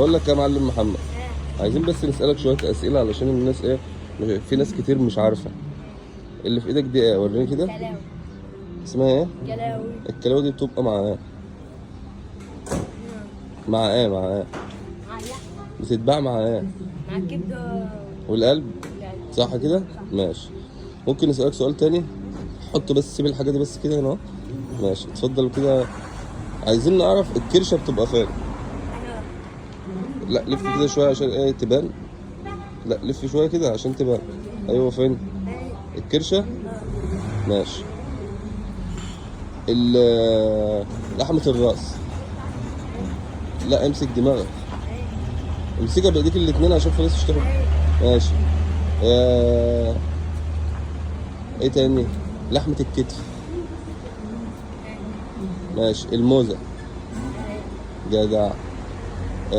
بقول لك يا معلم محمد، عايزين بس نسألك شوية أسئلة علشان الناس إيه، في ناس كتير مش عارفة. اللي في إيدك دي إيه؟ وريني كده. كلاوي. اسمها إيه؟ كلاوي. الكلاوي دي بتبقى مع إيه؟ مع إيه؟ مع إيه؟ مع اللحمة. بتتباع مع إيه؟ مع الكبدة. والقلب. والقلب. صح كده؟ ماشي. ممكن نسألك سؤال تاني؟ حط بس، سيب الحاجة دي بس كده هنا أهو. ماشي، اتفضل كده. عايزين نعرف الكرشة بتبقى فين؟ أنا. لا لف كده شوية عشان إيه تبان. لا لف شوية كده عشان تبان. أيوه فين؟ الكرشة؟ ماشي. لحمة الراس. لا امسك دماغك. امسكها بايديك الاتنين عشان في ناس تشتغل. ماشي. آه... ايه تاني؟ لحمة الكتف. ماشي. الموزة. جدع.